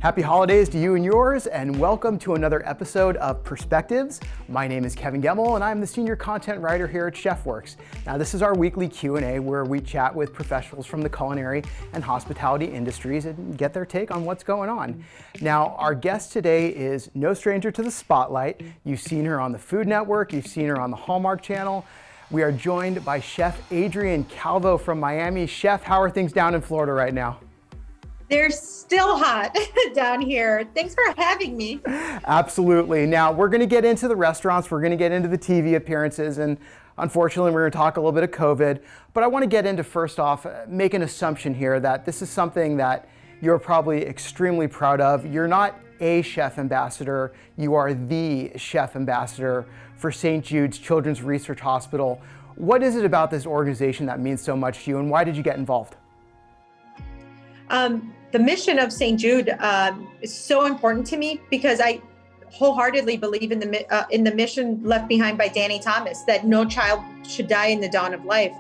Happy holidays to you and yours, and welcome to another episode of Perspectives. My name is Kevin Gemmel, and I'm the senior content writer here at ChefWorks. Now, this is our weekly Q&A where we chat with professionals from the culinary and hospitality industries and get their take on what's going on. Now, our guest today is no stranger to the spotlight. You've seen her on the Food Network, you've seen her on the Hallmark Channel. We are joined by Chef Adrianne Calvo from Miami. Chef, how are things down in Florida right now? They're still hot down here. Thanks for having me. Absolutely. Now, we're going to get into the restaurants. We're going to get into the TV appearances. And unfortunately, we're going to talk a little bit of COVID. But I want to get into, first off, make an assumption here that this is something that you're probably extremely proud of. You're not a chef ambassador. You are the chef ambassador for St. Jude's Children's Research Hospital. What is it about this organization that means so much to you, and why did you get involved? The mission of St. Jude is so important to me because I wholeheartedly believe in the mission left behind by Danny Thomas, that no child should die in the dawn of life.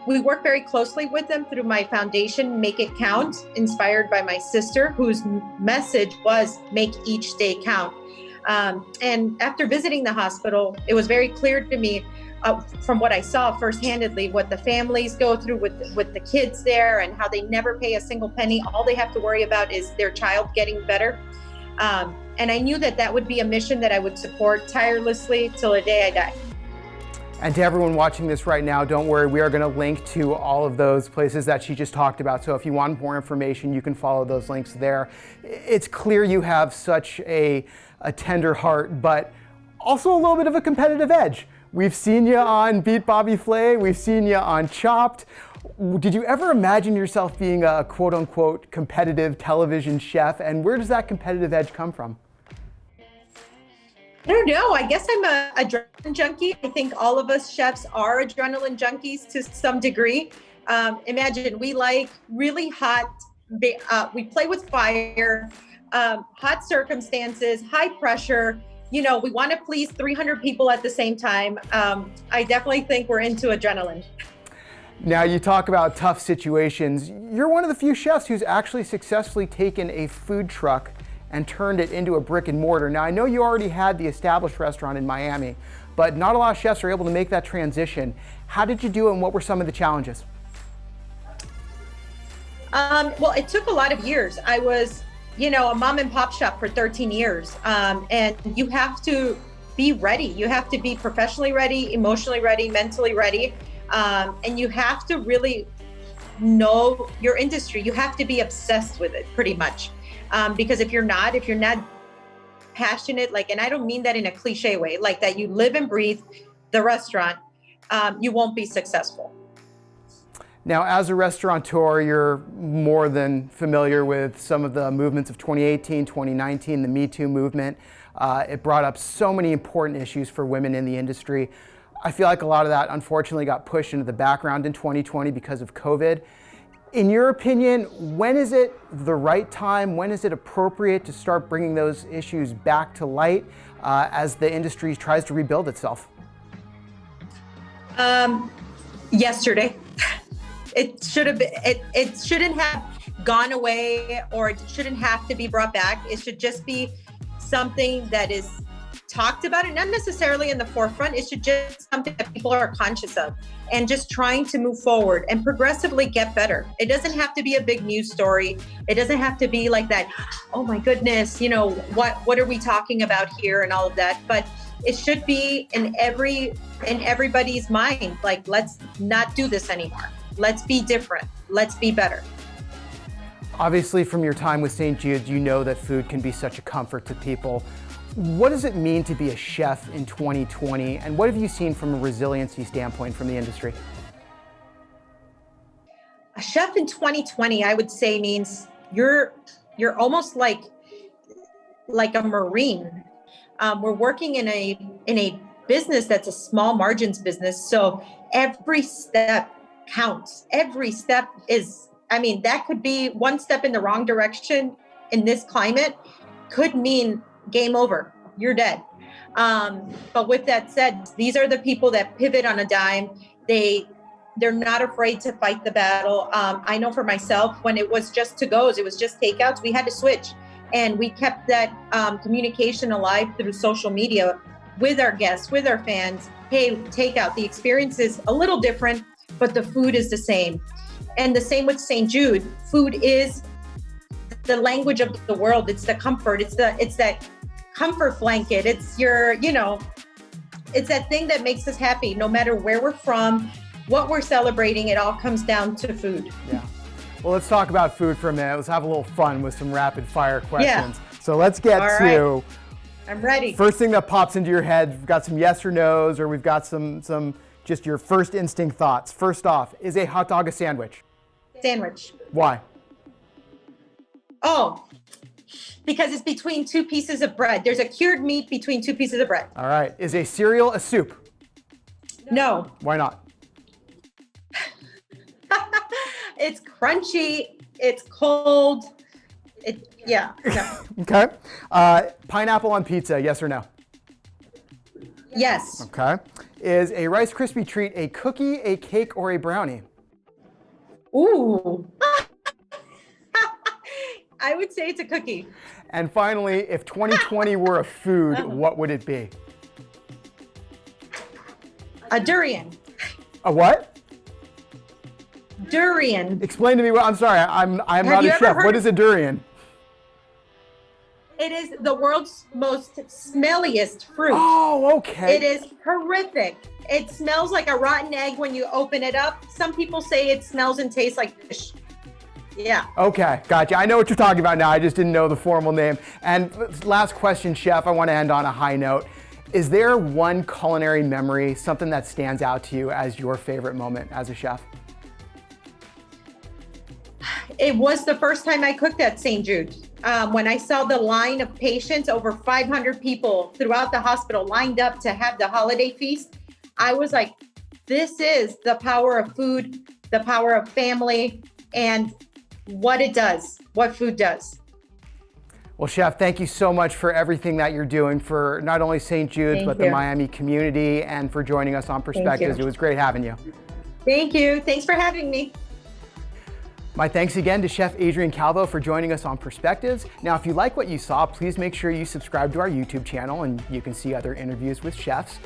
We work very closely with them through my foundation, Make It Count, inspired by my sister, whose message was make each day count. And after visiting the hospital, it was very clear to me from what I saw first-handedly, what the families go through with the kids there and how they never pay a single penny. All they have to worry about is their child getting better. And I knew that would be a mission that I would support tirelessly till the day I die. And to everyone watching this right now, don't worry, we are going to link to all of those places that she just talked about. So if you want more information, you can follow those links there. It's clear you have such a tender heart, but also a little bit of a competitive edge. We've seen you on Beat Bobby Flay. We've seen you on Chopped. Did you ever imagine yourself being a quote unquote competitive television chef? And where does that competitive edge come from? I don't know. I guess I'm an adrenaline junkie. I think all of us chefs are adrenaline junkies to some degree. Imagine we like really hot, we play with fire, hot circumstances, high pressure. You know, we want to please 300 people at the same time. I definitely think we're into adrenaline. Now, you talk about tough situations. You're one of the few chefs who's actually successfully taken a food truck and turned it into a brick and mortar. Now, I know you already had the established restaurant in Miami, but not a lot of chefs are able to make that transition. How did you do it, and what were some of the challenges? Well, it took a lot of years. I was a mom and pop shop for 13 years. And you have to be ready. You have to be professionally ready, emotionally ready, mentally ready. And you have to really know your industry. You have to be obsessed with it pretty much. Because if you're not passionate, and I don't mean that in a cliche way, like that you live and breathe the restaurant, you won't be successul. Now, as a restaurateur, you're more than familiar with some of the movements of 2018, 2019, the Me Too movement. It brought up so many important issues for women in the industry. I feel like a lot of that, unfortunately, got pushed into the background in 2020 because of COVID. In your opinion, when is it the right time? When is it appropriate to start bringing those issues back to light as the industry tries to rebuild itself? Yesterday. It shouldn't have gone away, or it shouldn't have to be brought back. It should just be something that is talked about, and not necessarily in the forefront. It should just be something that people are conscious of and just trying to move forward and progressively get better. It doesn't have to be a big news story. It doesn't have to be like that, oh my goodness, what are we talking about here and all of that. But it should be in everybody's mind, like, let's not do this anymore. Let's be different. Let's be better. Obviously, from your time with St. Jude, you know that food can be such a comfort to people. What does it mean to be a chef in 2020, and what have you seen from a resiliency standpoint from the industry? A chef in 2020, I would say, means you're almost like a Marine. We're working in a business that's a small margins business, so every step counts. Every step that could be one step in the wrong direction in this climate could mean game over. You're dead. But with that said, these are the people that pivot on a dime. They They're not afraid to fight the battle. I know for myself, when it was just to-goes, it was just takeouts, we had to switch. And we kept that communication alive through social media with our guests, with our fans. Hey, takeout, the experience is a little different, but the food is the same. And the same with St. Jude. Food is the language of the world. It's the comfort. It's that comfort blanket. It's it's that thing that makes us happy. No matter where we're from, what we're celebrating, it all comes down to food. Yeah. Well, let's talk about food for a minute. Let's have a little fun with some rapid fire questions. Yeah. So let's get to. I'm ready. First thing that pops into your head. We've got some yes or no's, or we've got some just your first instinct thoughts. First off, is a hot dog a sandwich? Sandwich. Why? Oh, because it's between two pieces of bread. There's a cured meat between two pieces of bread. All right. Is a cereal a soup? No. Why not? It's crunchy. It's cold. No. Okay. Pineapple on pizza, yes or no? Yes. Okay. Is a Rice Krispie treat a cookie, a cake, or a brownie? Ooh. I would say it's a cookie. And finally, if 2020 were a food, what would it be? A durian. A what? Durian. Explain to me what, I'm sorry, I'm not a chef. What is a durian? It is the world's most smelliest fruit. Oh, okay. It is horrific. It smells like a rotten egg when you open it up. Some people say it smells and tastes like fish. Yeah. Okay, gotcha. I know what you're talking about now. I just didn't know the formal name. And last question, Chef, I want to end on a high note. Is there one culinary memory, something that stands out to you as your favorite moment as a chef? It was the first time I cooked at St. Jude. When I saw the line of patients, over 500 people throughout the hospital lined up to have the holiday feast, I was like, this is the power of food, the power of family, and what it does, what food does. Well, Chef, thank you so much for everything that you're doing for not only St. Jude's, but the Miami community, and for joining us on Perspectives. It was great having you. Thank you. Thanks for having me. My thanks again to Chef Adrianne Calvo for joining us on Perspectives. Now, if you like what you saw, please make sure you subscribe to our YouTube channel and you can see other interviews with chefs.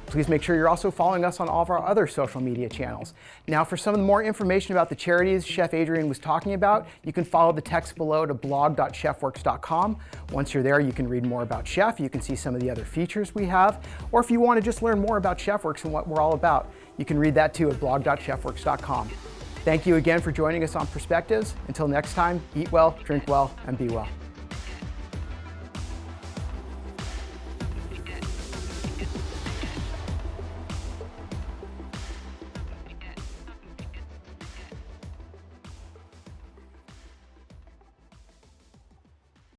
Please make sure you're also following us on all of our other social media channels. Now, for some more information about the charities Chef Adrianne was talking about, you can follow the text below to blog.chefworks.com. Once you're there, you can read more about Chef. You can see some of the other features we have. Or if you want to just learn more about ChefWorks and what we're all about, you can read that too at blog.chefworks.com. Thank you again for joining us on Perspectives. Until next time, eat well, drink well, and be well.